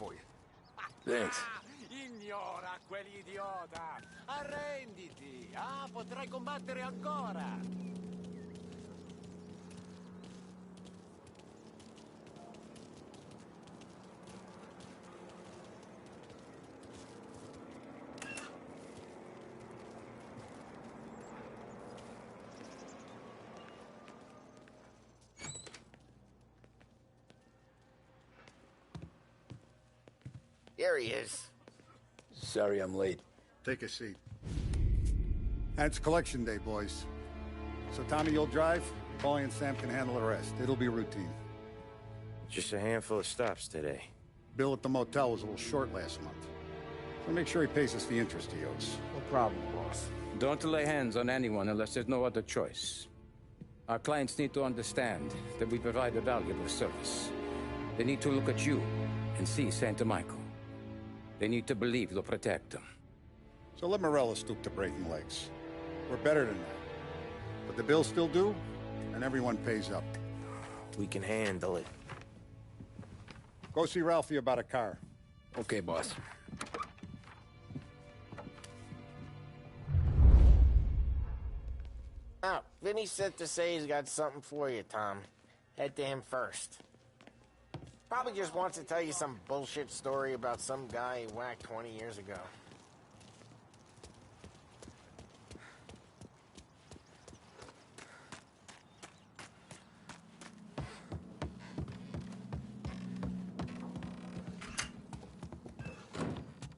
for you. Thanks. Ignora quell'idiota! Arrenditi! Ah, potrai combattere ancora! There he is. Sorry I'm late. Take a seat. And it's collection day, boys. So Tommy, you'll drive. Paulie and Sam can handle the rest. It'll be routine. Just a handful of stops today. Bill at the motel was a little short last month. So make sure he pays us the interest he owes. No problem, boss. Don't lay hands on anyone unless there's no other choice. Our clients need to understand that we provide a valuable service. They need to look at you and see Santa Michael. They need to believe you'll protect them. So let Morella stoop to breaking legs. We're better than that. But the bill's still due, and everyone pays up. We can handle it. Go see Ralphie about a car. Okay, boss. Oh, Vinny said to say he's got something for you, Tom. Head to him first. Probably just wants to tell you some bullshit story about some guy he whacked 20 years ago.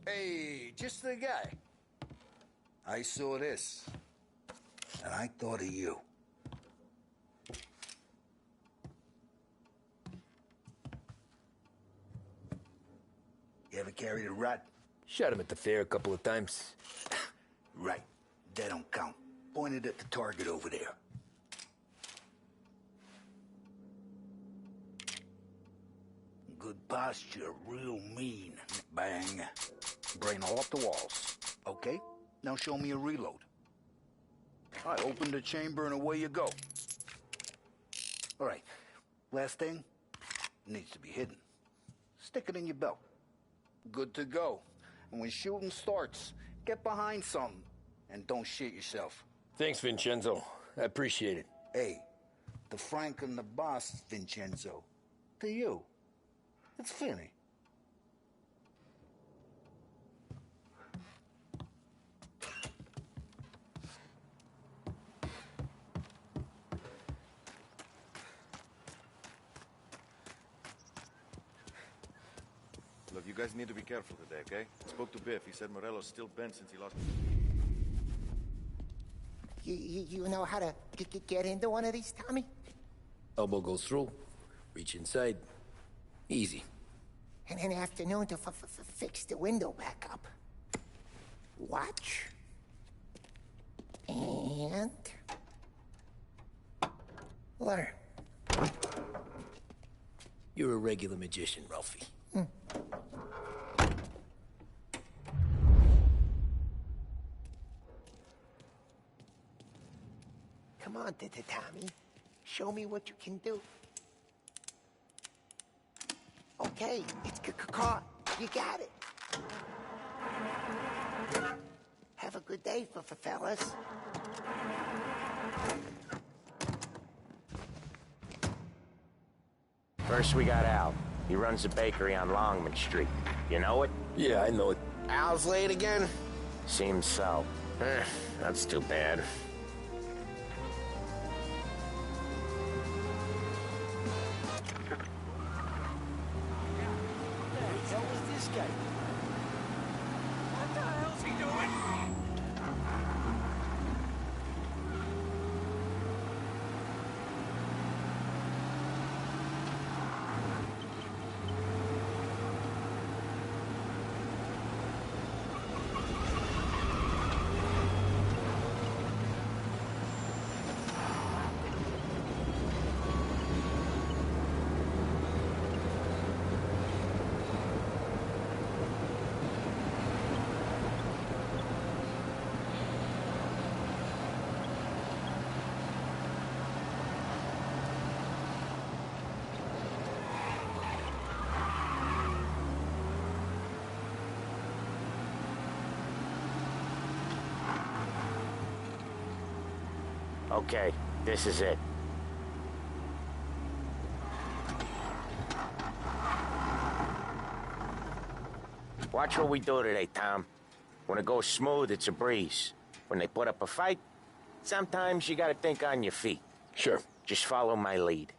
Hey, just the guy. I saw this, and I thought of you. You ever carried a rat? Shot him at the fair a couple of times. Right. That don't count. Pointed at the target over there. Good posture, real mean. Bang. Brain all up the walls. Okay, now show me a reload. I open the chamber and away you go. All right, last thing, needs to be hidden. Stick it in your belt. Good to go. And when shooting starts, get behind something and don't shit yourself. Thanks, Vincenzo. I appreciate it. Hey, the Frank and the boss, Vincenzo. To you. It's Finny. Look, you guys need to be careful today, okay? Spoke to Biff. He said Morello's still bent since he lost... You know how to get into one of these, Tommy? Elbow goes through. Reach inside. Easy. And an afternoon to fix the window back up. Watch. And... learn. You're a regular magician, Ralphie. Come on, Tommy. Show me what you can do. Okay, it's caught. You got it. Have a good day, fellas. First we got Al. He runs a bakery on Longman Street. You know it? Yeah, I know it. Al's late again? Seems so. That's too bad. Okay, this is it. Watch what we do today, Tom. When it goes smooth, it's a breeze. When they put up a fight, sometimes you gotta think on your feet. Sure. Just follow my lead.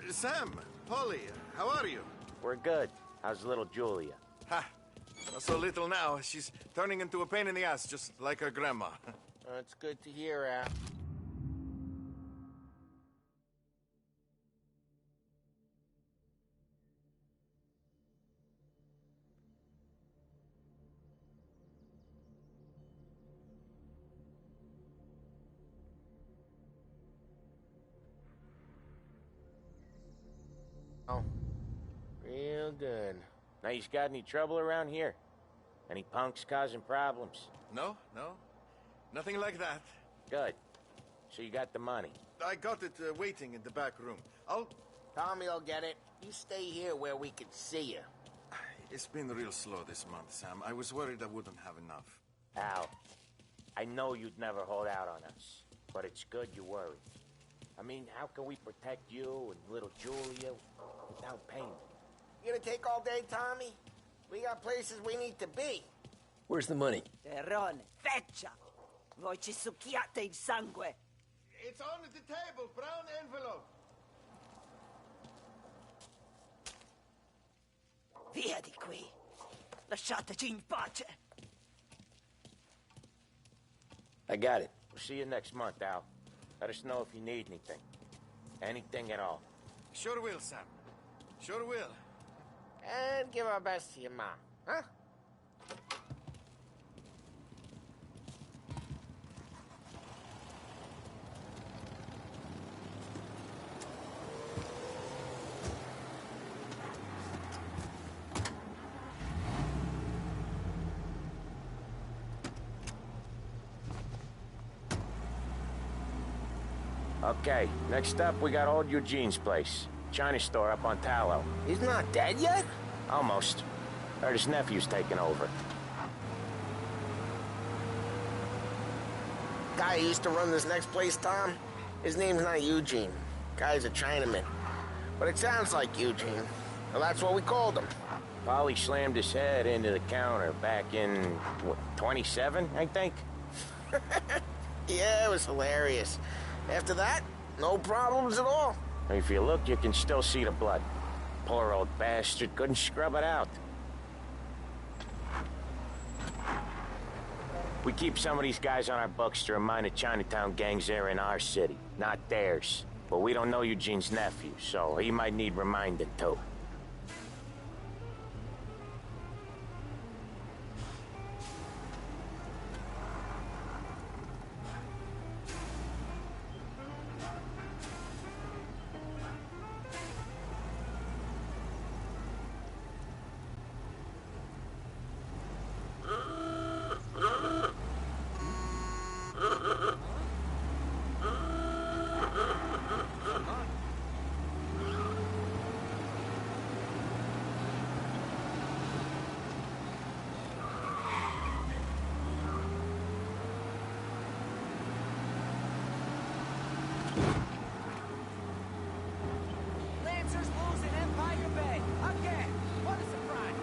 Sam, Polly, how are you? We're good. How's little Julia? Ha! Not so little now. She's turning into a pain in the ass, just like her grandma. It's good to hear, Al. Oh, real good. Now, you got any trouble around here? Any punks causing problems? No, no. Nothing like that. Good. So you got the money. I got it waiting in the back room. Tommy will get it. You stay here where we can see you. It's been real slow this month, Sam. I was worried I wouldn't have enough. Al, I know you'd never hold out on us, but it's good you worry. I mean, how can we protect you and little Julia without pain? You gonna take all day, Tommy? We got places we need to be. Where's the money? Terrone, feccia! Voi ci succhiate il sangue! It's on the table, brown envelope. Via di qui! Lasciateci in pace! I got it. We'll see you next month, Al. Let us know if you need anything. Anything at all. Sure will, Sam. Sure will. And give our best to your mom, huh? Okay, next up, we got old Eugene's place. China store up on Tallow. He's not dead yet? Almost. Heard his nephew's taking over. Guy who used to run this next place, Tom? His name's not Eugene. Guy's a Chinaman. But it sounds like Eugene. Well, that's what we called him. Polly slammed his head into the counter back in, what, 27, I think? Yeah, it was hilarious. After that, no problems at all. If you look, you can still see the blood. Poor old bastard couldn't scrub it out. We keep some of these guys on our books to remind the Chinatown gangs they're in our city, not theirs. But we don't know Eugene's nephew, so he might need reminding too. Lancers losing Empire Bay! Again! What a surprise!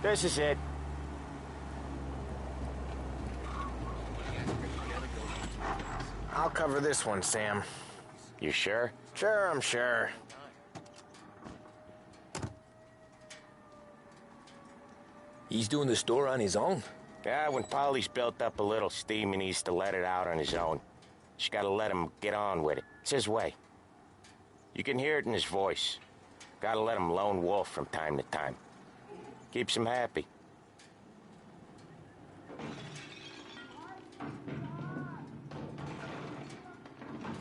This is it. I'll cover this one, Sam. You sure? Sure, I'm sure. He's doing the store on his own? Yeah, when Polly's built up a little steam, he needs to let it out on his own. Just gotta let him get on with it. It's his way. You can hear it in his voice. Gotta let him lone wolf from time to time. Keeps him happy.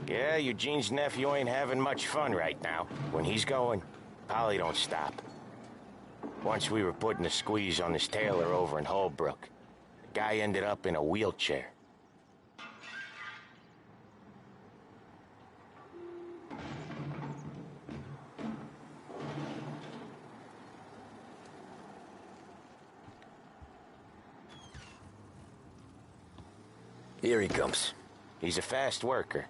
Yeah, Eugene's nephew ain't having much fun right now. When he's going, Polly don't stop. Once we were putting a squeeze on this tailor over in Holbrook. The guy ended up in a wheelchair. Here he comes. He's a fast worker.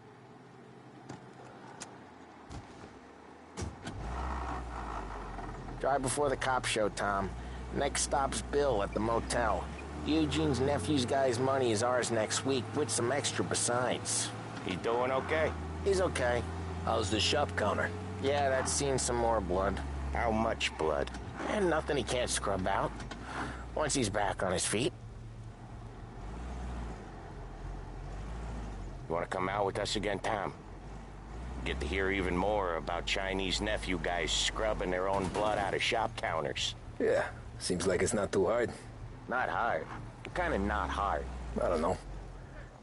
Drive before the cops show, Tom. Next stop's Bill at the motel. Eugene's nephew's guy's money is ours next week, with some extra besides. He doing okay? He's okay. How's the shop counter? Yeah, that's seen some more blood. How much blood? And nothing he can't scrub out. Once he's back on his feet. You want to come out with us again, Tom? Get to hear even more about Chinese nephew guys scrubbing their own blood out of shop counters. Yeah, seems like it's not too hard. Not hard. Kind of not hard. I don't know.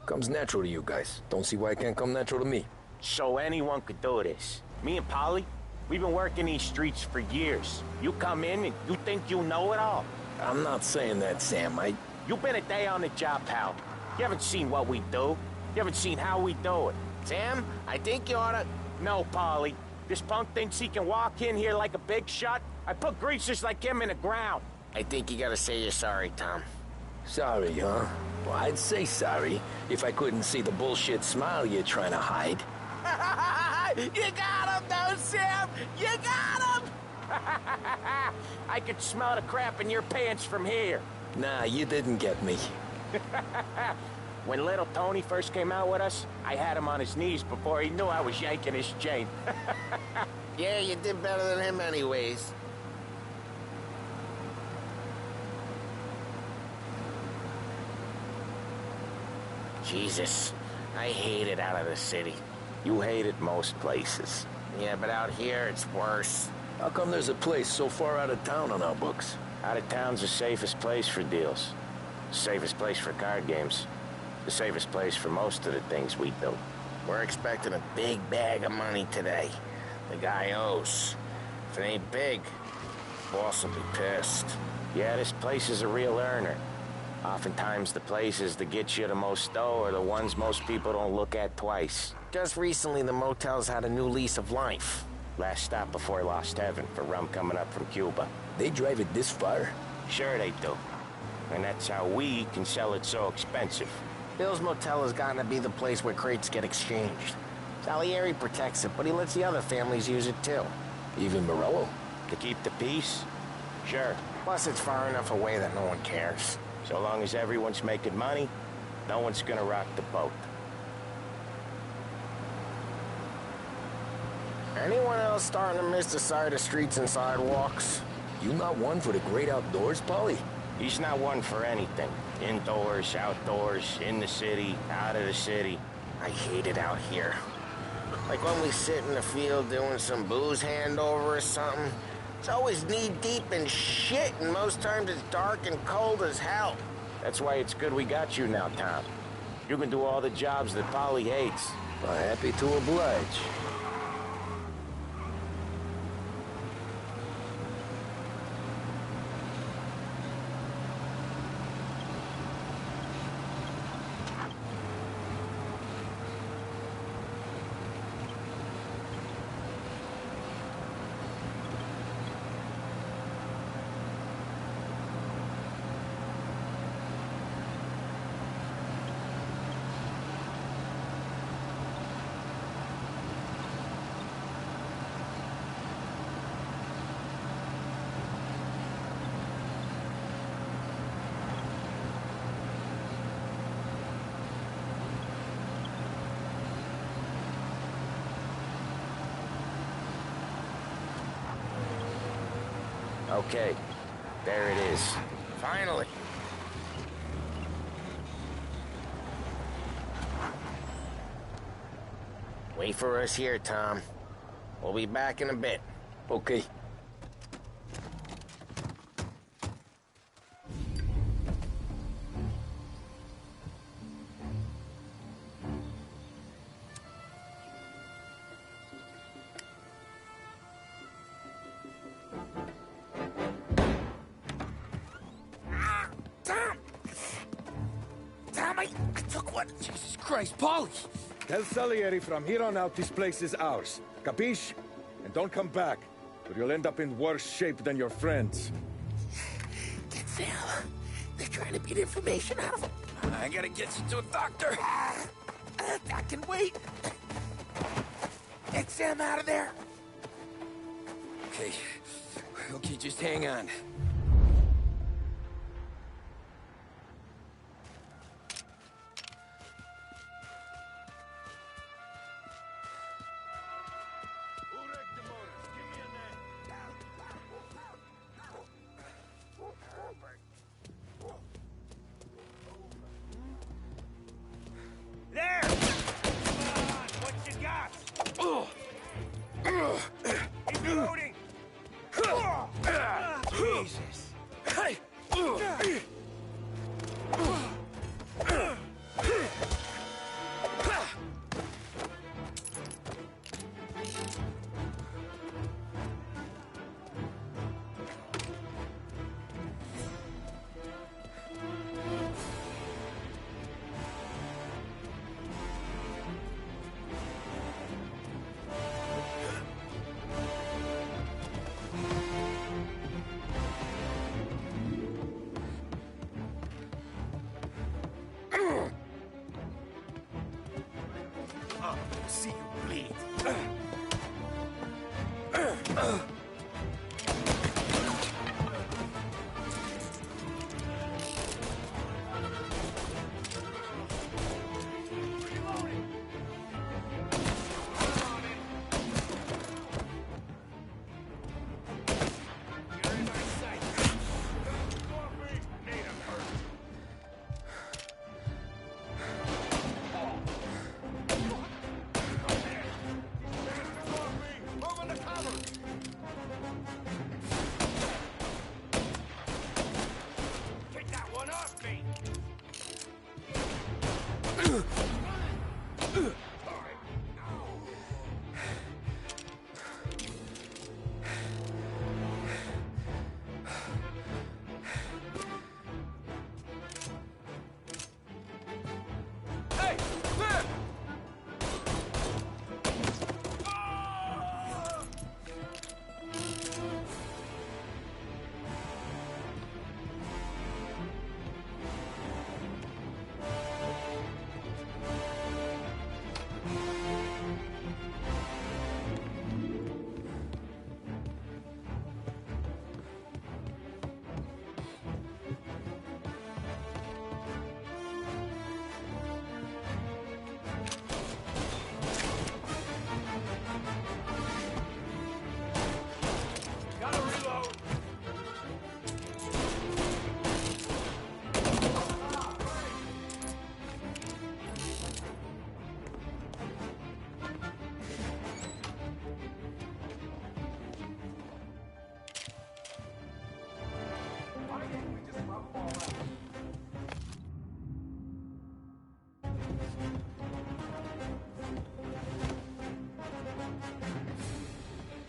Comes natural to you guys. Don't see why it can't come natural to me. So anyone could do this. Me and Polly, we've been working these streets for years. You come in and you think you know it all. I'm not saying that, Sam. You've been a day on the job, pal. You haven't seen what we do. You haven't seen how we do it. Sam, I think you oughta... No, Polly. This punk thinks he can walk in here like a big shot. I put greasers like him in the ground. I think you gotta say you're sorry, Tom. Sorry, huh? Well, I'd say sorry if I couldn't see the bullshit smile you're trying to hide. You got him, though, Sam! You got him! I could smell the crap in your pants from here. Nah, you didn't get me. When little Tony first came out with us, I had him on his knees before he knew I was yanking his chain. Yeah, you did better than him anyways. Jesus, I hate it out of the city. You hate it most places. Yeah, but out here, it's worse. How come there's a place so far out of town on our books? Out of town's the safest place for deals. The safest place for card games. The safest place for most of the things we do. We're expecting a big bag of money today. The guy owes. If it ain't big, boss will be pissed. Yeah, this place is a real earner. Oftentimes the places that get you the most dough are the ones most people don't look at twice. Just recently the motel's had a new lease of life. Last stop before Lost Heaven for rum coming up from Cuba. They drive it this far? Sure they do. And that's how we can sell it so expensive. Bill's Motel has gotten to be the place where crates get exchanged. Salieri protects it, but he lets the other families use it too. Even Morello? To keep the peace? Sure. Plus it's far enough away that no one cares. So long as everyone's making money, no one's gonna rock the boat. Anyone else starting to miss the side of streets and sidewalks? You not one for the great outdoors, Polly? He's not one for anything. Indoors, outdoors, in the city, out of the city. I hate it out here. Like when we sit in the field doing some booze handover or something. It's always knee-deep in shit, and most times it's dark and cold as hell. That's why it's good we got you now, Tom. You can do all the jobs that Polly hates. Well, happy to oblige. Okay, there it is. Finally. Wait for us here, Tom. We'll be back in a bit. Okay. Tom, I took one. Jesus Christ, Paulie! Tell Salieri from here on out this place is ours. Capiche? And don't come back, or you'll end up in worse shape than your friends. Get Sam. They're trying to beat information out of him. I gotta get you to a doctor. I can wait. Get Sam out of there. Okay. Okay, just hang on. There! Come on, what you got? Keep loading! Jesus! See you bleed.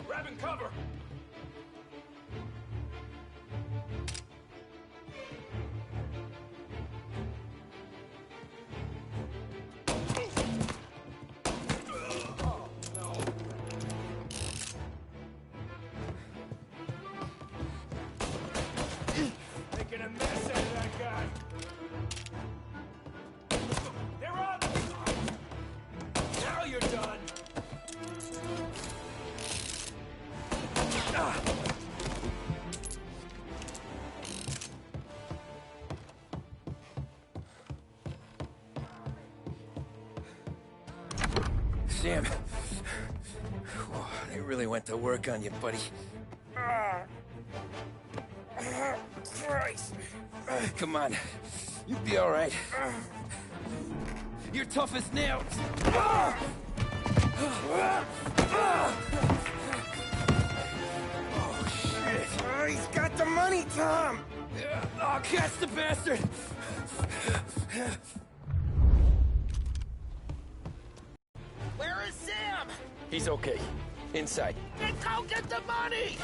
Grabbing cover! Making a mess out of that guy. They're on! Now you're done! Sam. Whoa, they really went to work on you, buddy. Christ! Come on. You'll be all right. You're tough as nails. Oh, shit. Oh, he's got the money, Tom! Oh, catch the bastard! Where is Sam? He's okay. Inside. Then go get the money!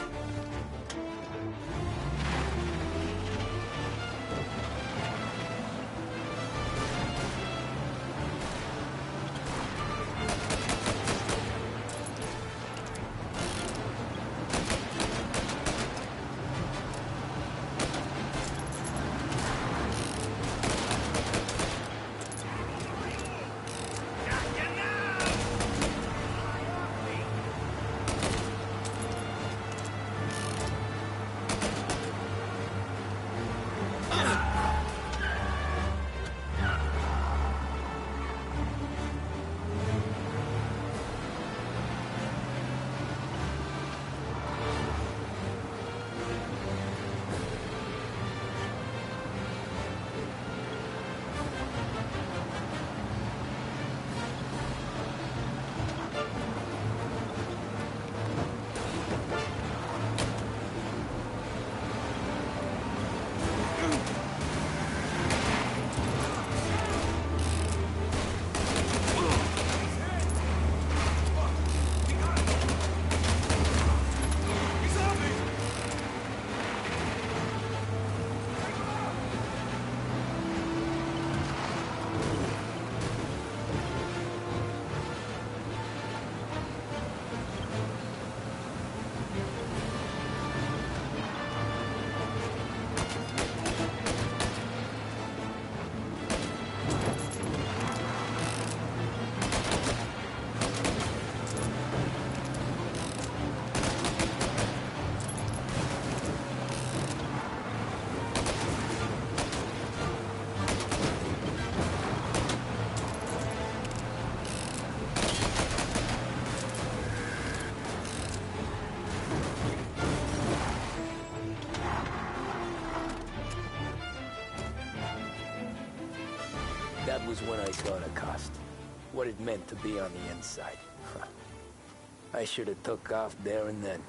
That was when I saw the cost. What it meant to be on the inside. I should have took off there and then.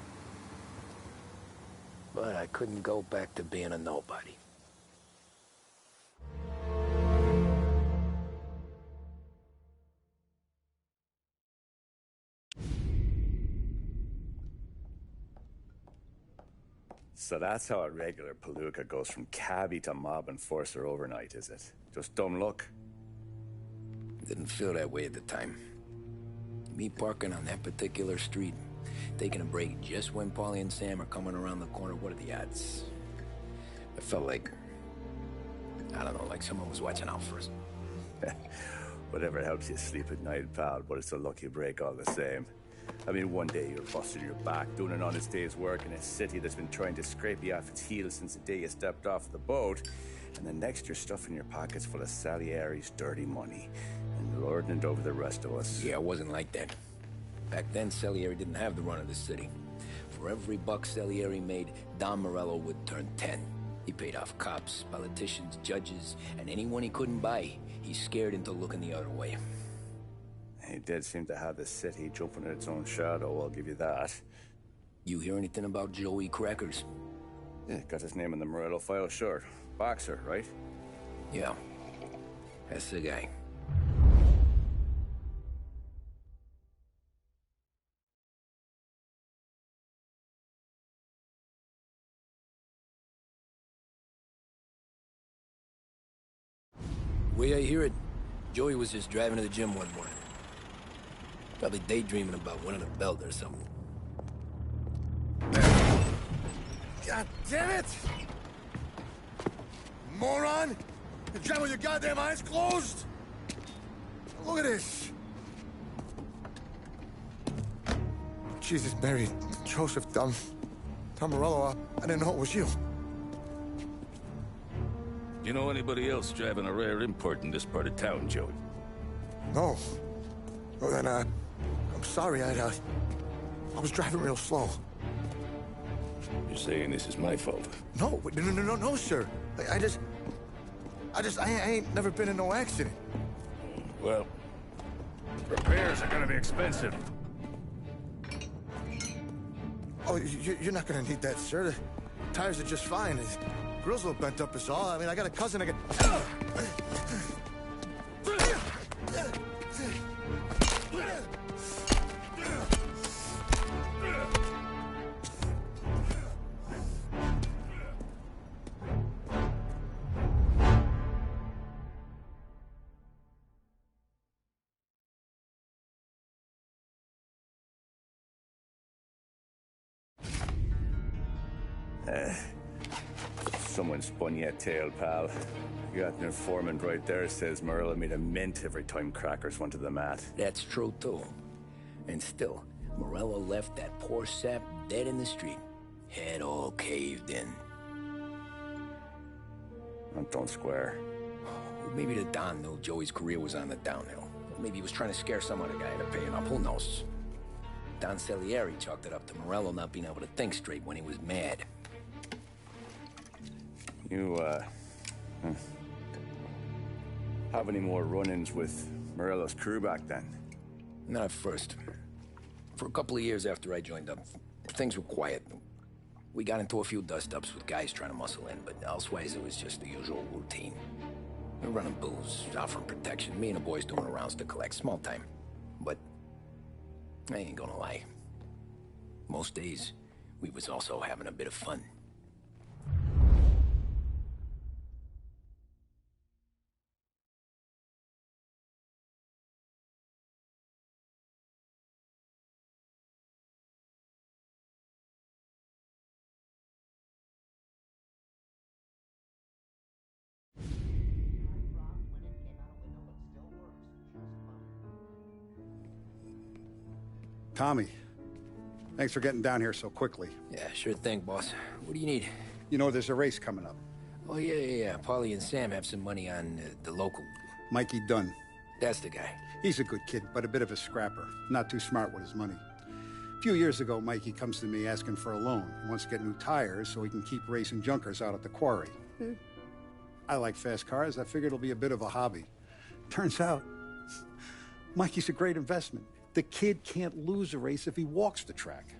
But I couldn't go back to being a nobody. So that's how a regular palooka goes from cabbie to mob enforcer overnight, is it? Just dumb luck? Didn't feel that way at the time. Me parking on that particular street, taking a break just when Paulie and Sam are coming around the corner, what are the odds? I felt like, I don't know, like someone was watching out for us. Whatever helps you sleep at night, pal, but it's a lucky break all the same. I mean, one day you're busting your back, doing an honest day's work in a city that's been trying to scrape you off its heels since the day you stepped off the boat, and the next you're stuffing your pockets full of Salieri's dirty money and lording it over the rest of us. Yeah, it wasn't like that. Back then, Salieri didn't have the run of the city. For every buck Salieri made, Don Morello would turn 10. He paid off cops, politicians, judges, and anyone he couldn't buy, he scared into looking the other way. He did seem to have the city jumping at its own shadow, I'll give you that. You hear anything about Joey Crackers? Yeah, got his name in the Morello file, sure. Boxer, right? Yeah, that's the guy. Way I hear it, Joey was just driving to the gym one morning. Probably daydreaming about winning a belt or something. God damn it! Moron! You drive with your goddamn eyes closed? Look at this! Jesus, Mary, Joseph, Tom Morello, I didn't know it was you. You know anybody else driving a rare import in this part of town, Joey? No. Well, then, I'm sorry, I was driving real slow. You're saying this is my fault? No, no, sir. I ain't never been in no accident. Well, repairs are gonna be expensive. Oh, you're not gonna need that, sir. The tires are just fine. His grill's a little bent up is all. I mean, I got a cousin I can... Someone spun you a tale, pal. You got an informant right there says Morello made a mint every time crackers went to the mat. That's true, too. And still, Morello left that poor sap dead in the street. Head all caved in. That don't square. Maybe the Don knew Joey's career was on the downhill. Maybe he was trying to scare some other guy into paying up. Who knows? Don Salieri chalked it up to Morello not being able to think straight when he was mad. You, have any more run-ins with Morello's crew back then? Not at first. For a couple of years after I joined up, things were quiet. We got into a few dust-ups with guys trying to muscle in, but elsewise it was just the usual routine. We were running booze, offering protection, me and the boys doing the rounds to collect, small time. But I ain't gonna lie. Most days, we was also having a bit of fun. Tommy, thanks for getting down here so quickly. Yeah, sure thing, boss. What do you need? You know, there's a race coming up. Oh, yeah. Paulie and Sam have some money on the local. Mikey Dunn. That's the guy. He's a good kid, but a bit of a scrapper. Not too smart with his money. A few years ago, Mikey comes to me asking for a loan. He wants to get new tires so he can keep racing junkers out at the quarry. I like fast cars. I figured it'll be a bit of a hobby. Turns out, Mikey's a great investment. The kid can't lose a race if he walks the track.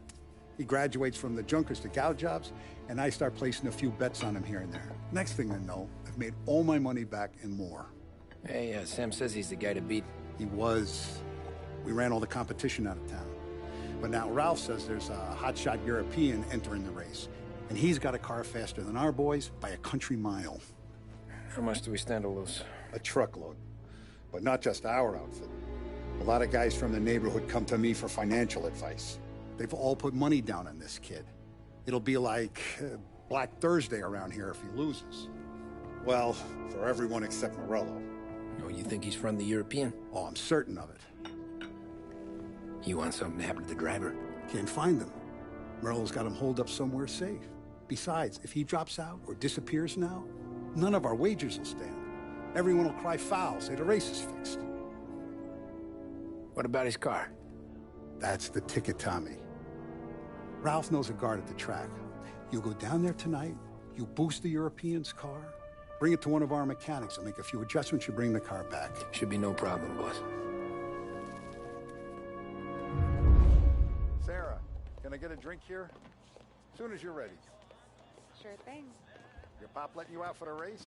He graduates from the junkers to gal jobs, and I start placing a few bets on him here and there. Next thing I know, I've made all my money back and more. Hey, Sam says he's the guy to beat. He was. We ran all the competition out of town. But now Ralph says there's a hotshot European entering the race, and he's got a car faster than our boys by a country mile. How much do we stand to lose? A truckload. But not just our outfit. A lot of guys from the neighborhood come to me for financial advice. They've all put money down on this kid. It'll be like Black Thursday around here if he loses. Well, for everyone except Morello. Oh, you think he's from the European? Oh, I'm certain of it. You want something to happen to the driver? Can't find him. Morello's got him holed up somewhere safe. Besides, if he drops out or disappears now, none of our wagers will stand. Everyone will cry foul, say the race is fixed. What about his car? That's the ticket, Tommy. Ralph knows a guard at the track. You go down there tonight, you boost the European's car, bring it to one of our mechanics, and make a few adjustments, you bring the car back. Should be no problem, boss. Sarah, can I get a drink here? As soon as you're ready. Sure thing. Your pop letting you out for the race?